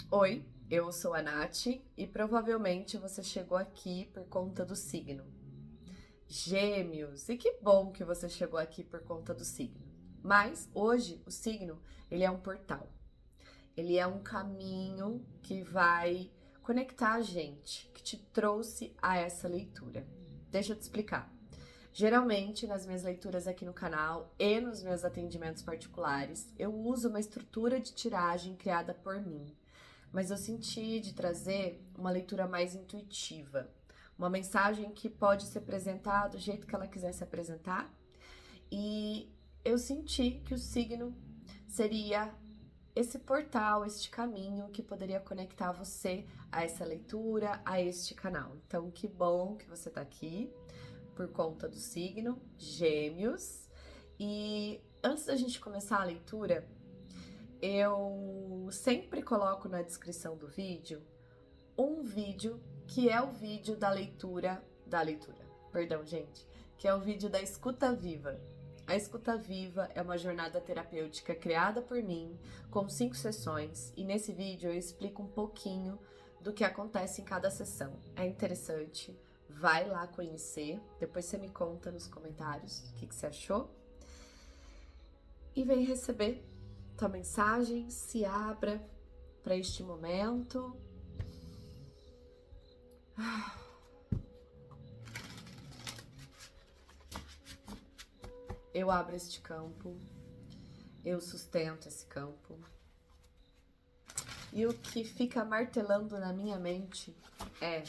Oi, eu sou a Nath e provavelmente você chegou aqui por conta do signo. Gêmeos, e que bom que você chegou aqui por conta do signo. Mas hoje o signo, ele é um portal. Ele é um caminho que vai conectar a gente, que te trouxe a essa leitura. Deixa eu te explicar. Geralmente, nas minhas leituras aqui no canal e nos meus atendimentos particulares, eu uso uma estrutura de tiragem criada por mim, mas eu senti de trazer uma leitura mais intuitiva, uma mensagem que pode se apresentar do jeito que ela quiser se apresentar, e eu senti que o signo seria esse portal, este caminho que poderia conectar você a essa leitura, a este canal. Então, que bom que você está aqui por conta do signo Gêmeos. E antes da gente começar a leitura, eu sempre coloco na descrição do vídeo um vídeo que é o vídeo perdão, gente, que é o vídeo da escuta viva. A escuta viva é uma jornada terapêutica criada por mim, com 5 sessões, e nesse vídeo eu explico um pouquinho do que acontece em cada sessão. É interessante, vai lá conhecer, depois você me conta nos comentários o que você achou. E vem receber tua mensagem, se abra para este momento. Eu abro este campo, eu sustento esse campo. E o que fica martelando na minha mente é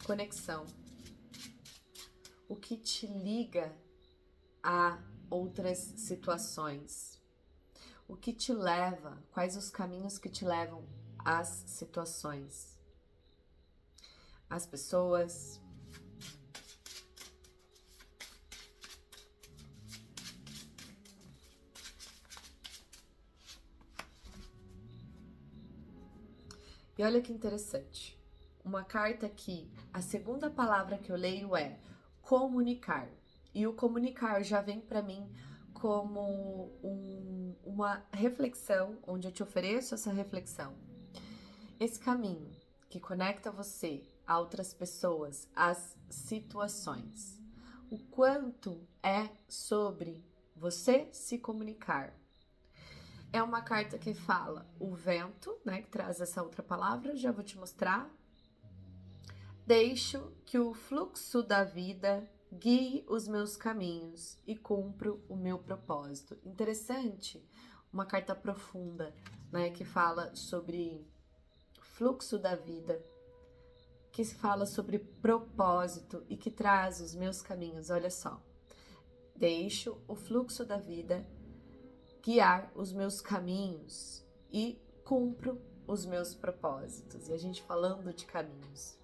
conexão. O que te liga a outras situações? O que te leva? Quais os caminhos que te levam às situações? As pessoas. E olha que interessante. Uma carta que a segunda palavra que eu leio é comunicar. E o comunicar já vem para mim como uma reflexão, onde eu te ofereço essa reflexão. Esse caminho que conecta você a outras pessoas, às situações. O quanto é sobre você se comunicar. É uma carta que fala o vento, né, que traz essa outra palavra, já vou te mostrar. Deixo que o fluxo da vida guie os meus caminhos e cumpro o meu propósito. Interessante, uma carta profunda, né, que fala sobre fluxo da vida, que fala sobre propósito e que traz os meus caminhos. Olha só, deixo o fluxo da vida guiar os meus caminhos e cumpro os meus propósitos. E a gente falando de caminhos.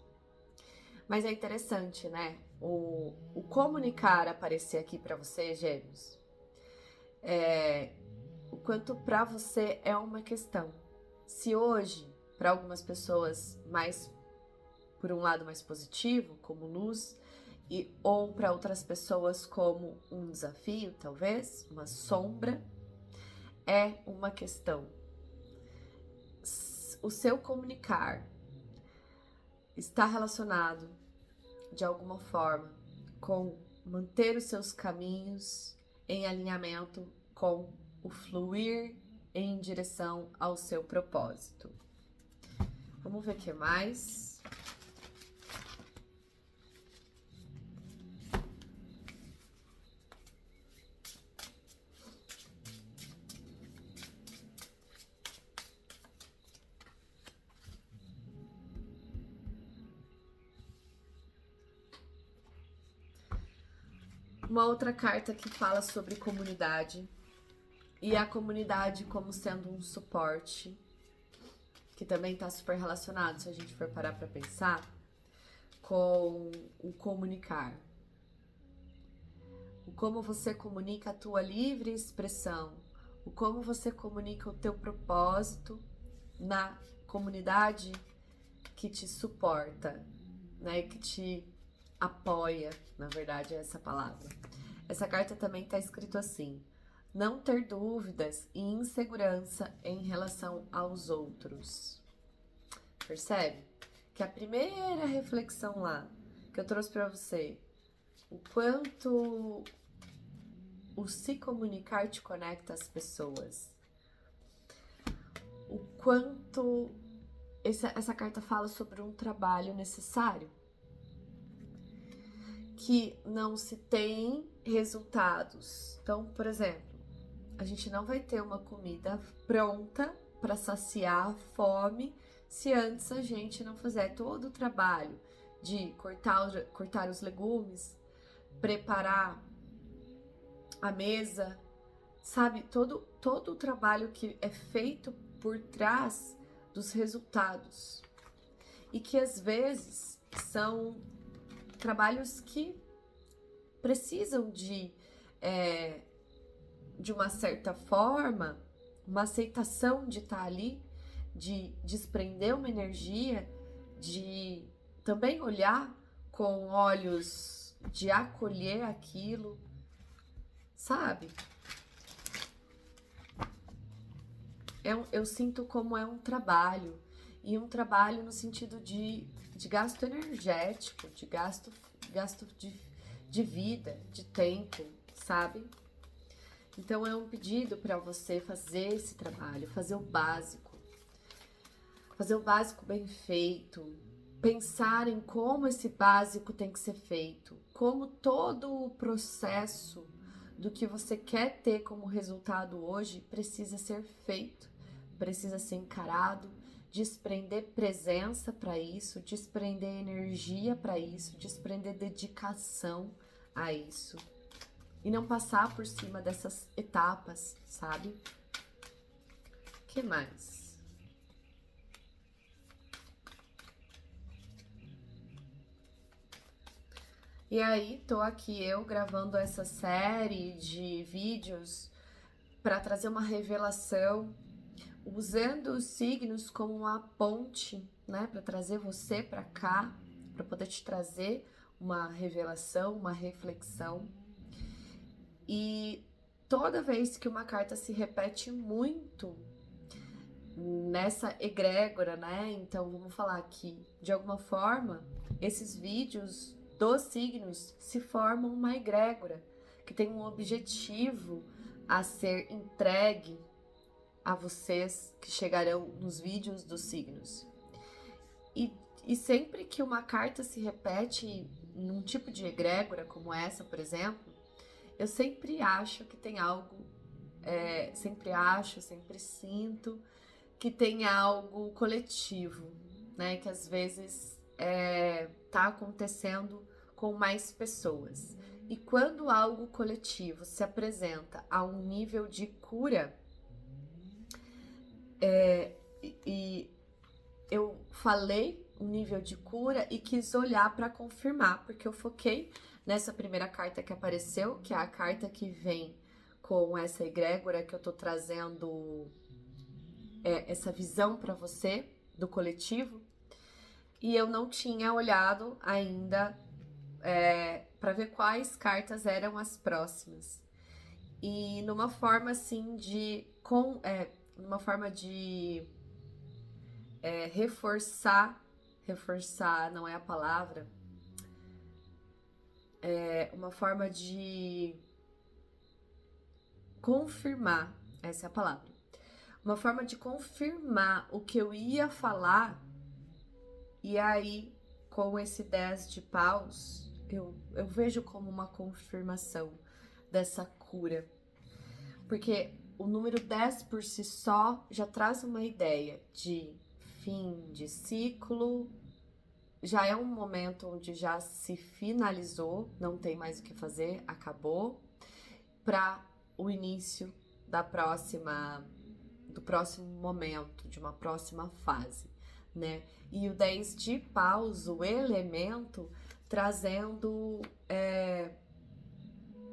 Mas é interessante, né? O comunicar aparecer aqui para você, Gêmeos, o quanto para você é uma questão. Se hoje, para algumas pessoas, mais por um lado mais positivo, como luz, ou para outras pessoas como um desafio, talvez, uma sombra, é uma questão. O seu comunicar está relacionado, de alguma forma, com manter os seus caminhos em alinhamento com o fluir em direção ao seu propósito. Vamos ver o que mais. Uma outra carta que fala sobre comunidade e a comunidade como sendo um suporte, que também está super relacionado, se a gente for parar para pensar, com o comunicar. O como você comunica a tua livre expressão, o como você comunica o teu propósito na comunidade que te suporta, né, que te apoia, na verdade é essa palavra. Essa carta também está escrito assim: não ter dúvidas e insegurança em relação aos outros. Percebe? Que a primeira reflexão lá que eu trouxe para você, o quanto o se comunicar te conecta às pessoas, o quanto essa carta fala sobre um trabalho necessário, que não se tem resultados. Então, por exemplo, a gente não vai ter uma comida pronta para saciar a fome se antes a gente não fizer todo o trabalho de cortar os legumes, preparar a mesa, sabe? Todo o trabalho que é feito por trás dos resultados. E que às vezes são trabalhos que precisam de uma certa forma, uma aceitação de estar ali, de desprender uma energia, de também olhar com olhos de acolher aquilo, sabe? Eu sinto como é um trabalho, e um trabalho no sentido de gasto energético, de gasto de vida, de tempo, sabe? Então é um pedido para você fazer esse trabalho, fazer o básico bem feito, pensar em como esse básico tem que ser feito, como todo o processo do que você quer ter como resultado hoje precisa ser feito, precisa ser encarado, desprender presença para isso, desprender energia para isso, desprender dedicação a isso. E não passar por cima dessas etapas, sabe? O que mais? E aí, tô aqui eu gravando essa série de vídeos para trazer uma revelação, usando os signos como uma ponte, né? Para trazer você para cá, para poder te trazer uma revelação, uma reflexão. E toda vez que uma carta se repete muito nessa egrégora, né? Então vamos falar que, de alguma forma, esses vídeos dos signos se formam uma egrégora que tem um objetivo a ser entregue a vocês que chegarão nos vídeos dos signos. E sempre que uma carta se repete num tipo de egrégora como essa, por exemplo, eu sempre acho que tem algo, sempre sinto que tem algo coletivo, né? Que às vezes tá acontecendo com mais pessoas. E quando algo coletivo se apresenta a um nível de cura, e eu falei um nível de cura e quis olhar para confirmar, porque eu foquei nessa primeira carta que apareceu, que é a carta que vem com essa egrégora que eu tô trazendo, essa visão para você do coletivo, e eu não tinha olhado ainda para ver quais cartas eram as próximas. E numa forma assim numa forma de reforçar não é a palavra, uma forma de confirmar, essa é a palavra, uma forma de confirmar o que eu ia falar. E aí, com esse 10 de paus, eu vejo como uma confirmação dessa cura, porque o número 10 por si só já traz uma ideia de fim de ciclo, já é um momento onde já se finalizou, não tem mais o que fazer, acabou, para o início do próximo momento, de uma próxima fase, né? E o 10 de paus, o elemento, trazendo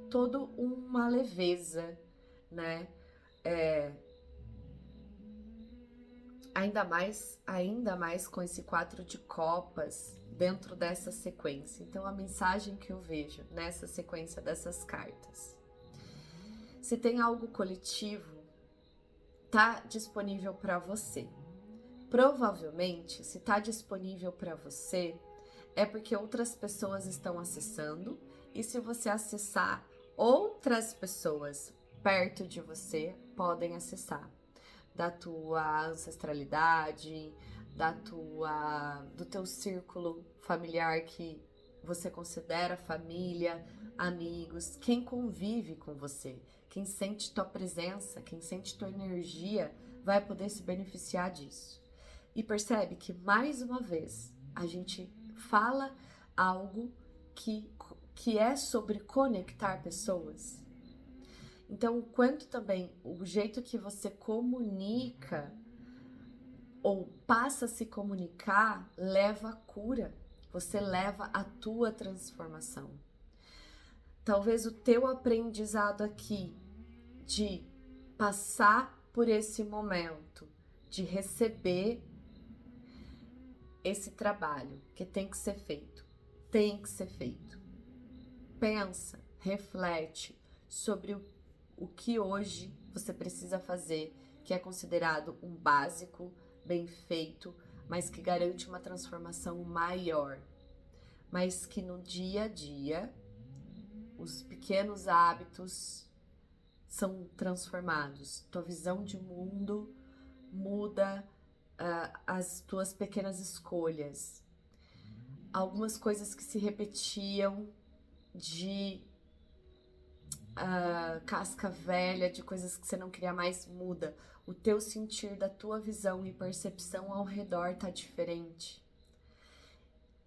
toda uma leveza, né? Ainda mais com esse 4 de copas dentro dessa sequência. Então, a mensagem que eu vejo nessa sequência dessas cartas: Se tem algo coletivo, tá disponível para você. Provavelmente, se tá disponível para você, é porque outras pessoas estão acessando, e se você acessar, outras pessoas perto de você podem acessar da tua ancestralidade, do teu círculo familiar que você considera família, amigos, quem convive com você, quem sente tua presença, quem sente tua energia, vai poder se beneficiar disso. E percebe que, mais uma vez, a gente fala algo que é sobre conectar pessoas. Então, o quanto também o jeito que você comunica ou passa a se comunicar leva a cura, você leva a tua transformação. Talvez o teu aprendizado aqui de passar por esse momento, de receber esse trabalho que tem que ser feito, Pensa, reflete sobre o que hoje você precisa fazer, que é considerado um básico, bem feito, mas que garante uma transformação maior. Mas que no dia a dia, os pequenos hábitos são transformados. Tua visão de mundo muda, as tuas pequenas escolhas. Algumas coisas que se repetiam de casca velha, de coisas que você não queria mais, muda. O teu sentir da tua visão e percepção ao redor tá diferente.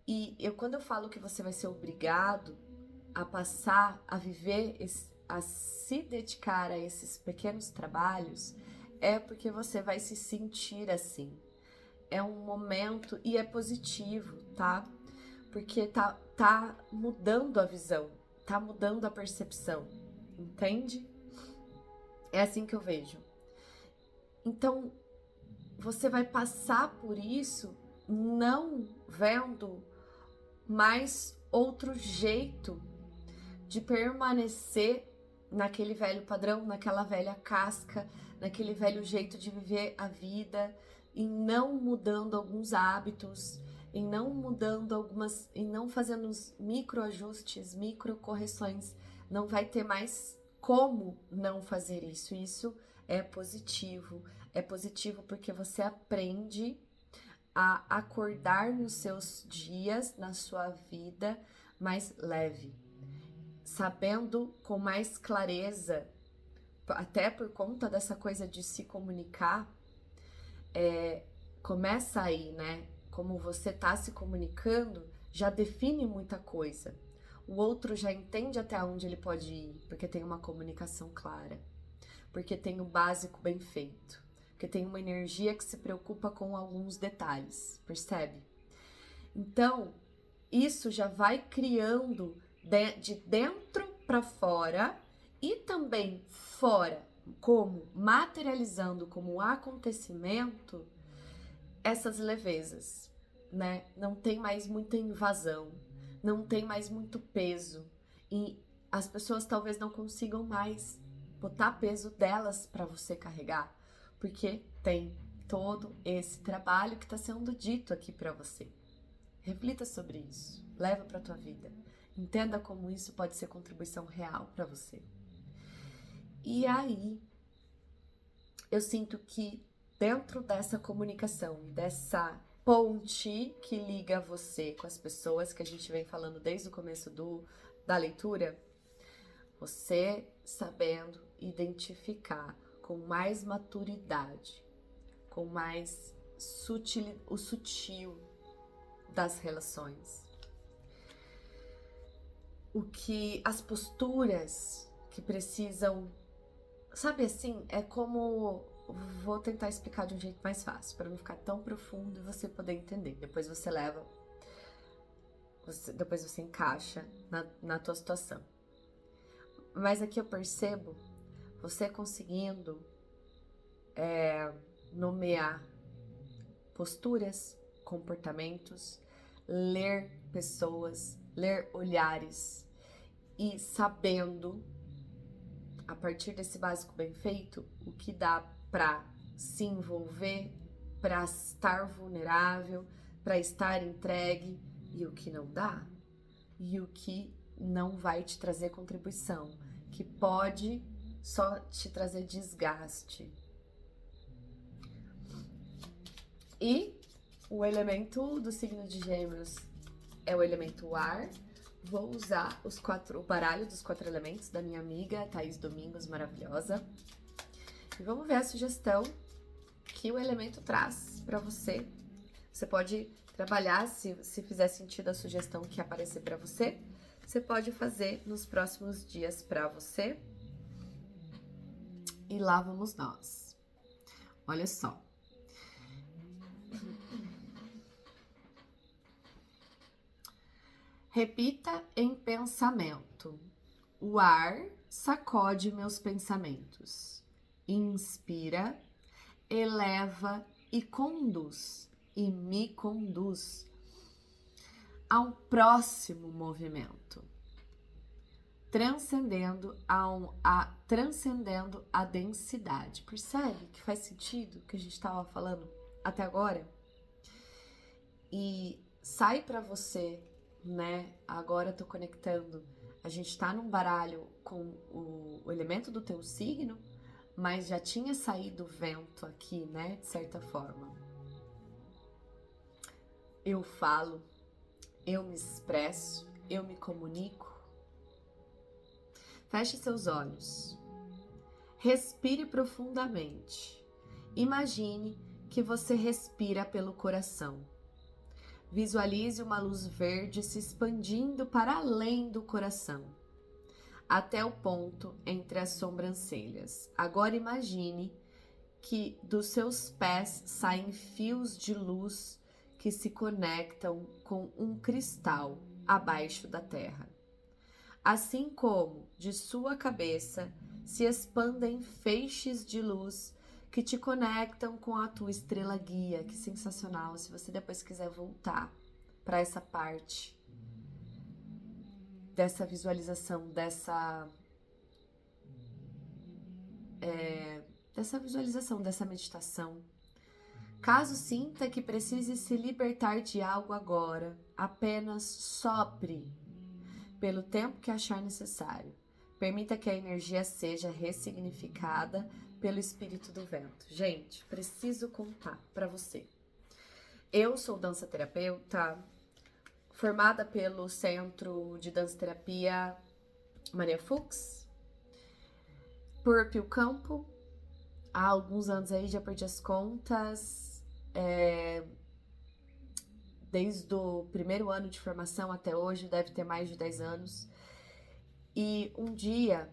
E quando eu falo que você vai ser obrigado a passar a viver, a se dedicar a esses pequenos trabalhos, é porque você vai se sentir assim. É um momento, e é positivo, tá? Porque tá mudando a visão, tá mudando a percepção, entende? É assim que eu vejo. Então, você vai passar por isso não vendo mais outro jeito de permanecer naquele velho padrão, naquela velha casca, naquele velho jeito de viver a vida, e não mudando alguns hábitos, em não fazendo os microajustes, microcorreções. Não vai ter mais como não fazer isso. Isso é positivo. É positivo porque você aprende a acordar nos seus dias, na sua vida, mais leve, sabendo com mais clareza, até por conta dessa coisa de se comunicar. Começa aí, né? Como você tá se comunicando, já define muita coisa. O outro já entende até onde ele pode ir, porque tem uma comunicação clara, porque tem o básico bem feito, porque tem uma energia que se preocupa com alguns detalhes, percebe? Então, isso já vai criando de dentro para fora, e também fora, como materializando como acontecimento, essas levezas, né? Não tem mais muita invasão, não tem mais muito peso, e as pessoas talvez não consigam mais botar peso delas para você carregar, porque tem todo esse trabalho que está sendo dito aqui para você. Reflita sobre isso, leva para tua vida, entenda como isso pode ser contribuição real para você. E aí, eu sinto que dentro dessa comunicação, dessa ponte que liga você com as pessoas, que a gente vem falando desde o começo da leitura, você sabendo identificar com mais maturidade, com mais o sutil das relações, as posturas que precisam, sabe assim, é como, vou tentar explicar de um jeito mais fácil, para não ficar tão profundo e você poder entender. Depois você depois você encaixa na tua situação. Mas aqui eu percebo você conseguindo nomear posturas, comportamentos, ler pessoas, ler olhares, e sabendo a partir desse básico bem feito, o que dá para se envolver, para estar vulnerável, para estar entregue, e o que não dá, e o que não vai te trazer contribuição, que pode só te trazer desgaste. E o elemento do signo de Gêmeos é o elemento ar. Vou usar o baralho dos 4 elementos da minha amiga Thaís Domingos, maravilhosa. E vamos ver a sugestão que o elemento traz para você. Você pode trabalhar, se fizer sentido a sugestão que aparecer para você, você pode fazer nos próximos dias para você. E lá vamos nós. Olha só. Repita em pensamento. O ar sacode meus pensamentos. Inspira, eleva e conduz. E me conduz ao próximo movimento. Transcendendo a densidade. Percebe que faz sentido o que a gente estava falando até agora? E sai para você, né? Agora eu tô conectando. A gente tá num baralho com o elemento do teu signo, mas já tinha saído vento aqui, né? De certa forma. Eu falo, eu me expresso, eu me comunico. Feche seus olhos. Respire profundamente. Imagine que você respira pelo coração. Visualize uma luz verde se expandindo para além do coração, até o ponto entre as sobrancelhas. Agora imagine que dos seus pés saem fios de luz que se conectam com um cristal abaixo da terra. Assim como de sua cabeça se expandem feixes de luz que te conectam com a tua estrela guia. Que sensacional, se você depois quiser voltar para essa parte dessa visualização, dessa visualização, dessa meditação. Caso sinta que precise se libertar de algo agora, apenas sopre pelo tempo que achar necessário. Permita que a energia seja ressignificada pelo espírito do vento. Gente, preciso contar para você. Eu sou dança terapeuta, formada pelo Centro de Dança Terapia Maria Fuchs, por Pio Campo. Há alguns anos aí, já perdi as contas, desde o primeiro ano de formação até hoje, deve ter mais de 10 anos. E um dia,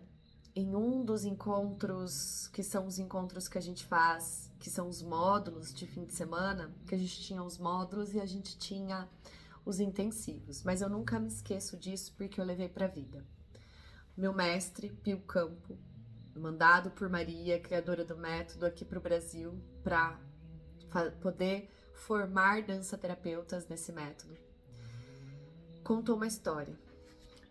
em um dos encontros, que são os encontros que a gente faz, que são os módulos de fim de semana, que a gente tinha os módulos e a gente tinha os intensivos. Mas eu nunca me esqueço disso porque eu levei pra vida. Meu mestre, Pio Campo, mandado por Maria, criadora do método aqui pro Brasil, para poder formar dança-terapeutas nesse método, contou uma história.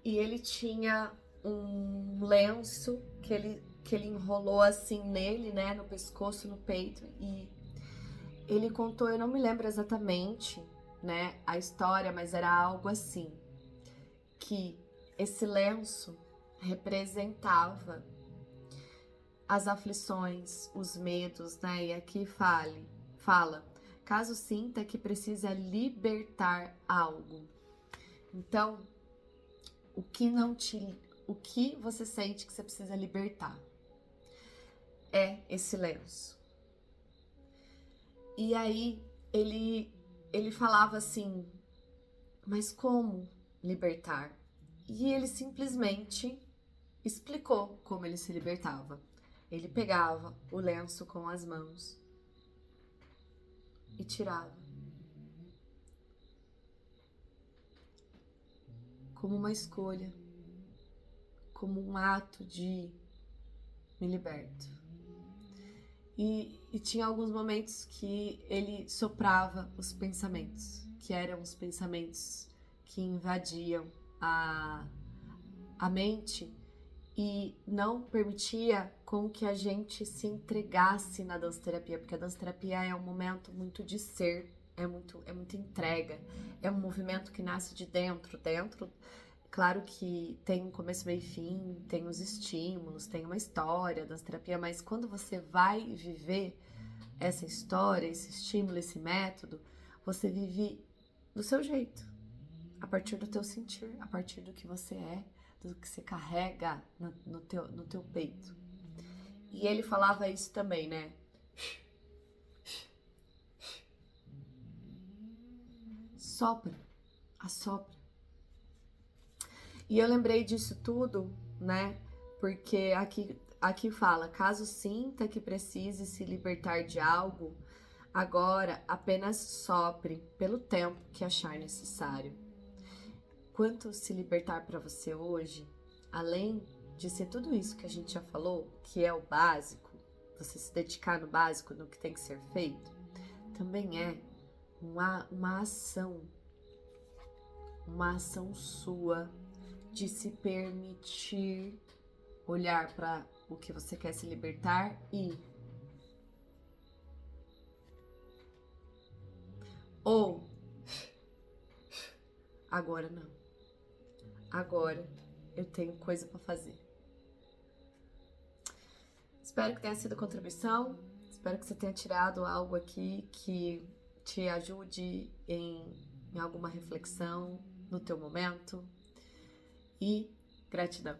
E ele tinha um lenço que ele enrolou assim nele, né, no pescoço, no peito, e ele contou, eu não me lembro exatamente, né, a história, mas era algo assim, que esse lenço representava as aflições, os medos, né, e aqui fala, caso sinta que precisa libertar algo. Então, o que você sente que você precisa libertar é esse lenço. E aí ele falava assim, mas como libertar? E ele simplesmente explicou como ele se libertava. Ele pegava o lenço com as mãos e tirava. Como uma escolha, como um ato de me liberto. E tinha alguns momentos que ele soprava os pensamentos, que eram os pensamentos que invadiam a mente, e não permitia com que a gente se entregasse na dança-terapia, porque a dança-terapia é um momento muito de ser, é muita entrega, é um movimento que nasce de dentro, claro que tem um começo, meio e fim, tem os estímulos, tem uma história da dança-terapia, mas quando você vai viver essa história, esse estímulo, esse método, você vive do seu jeito, a partir do teu sentir, a partir do que você é, do que você carrega no teu peito. E ele falava isso também, né? Sopra, assopra. E eu lembrei disso tudo, né? Porque aqui fala, caso sinta que precise se libertar de algo, agora apenas sopre pelo tempo que achar necessário. Quanto se libertar para você hoje, além de ser tudo isso que a gente já falou, que é o básico, você se dedicar no básico, no que tem que ser feito, também é uma ação sua de se permitir olhar para o que você quer se libertar e ou agora não. Agora eu tenho coisa para fazer. Espero que tenha sido contribuição. Espero que você tenha tirado algo aqui que te ajude em alguma reflexão no teu momento. E gratidão.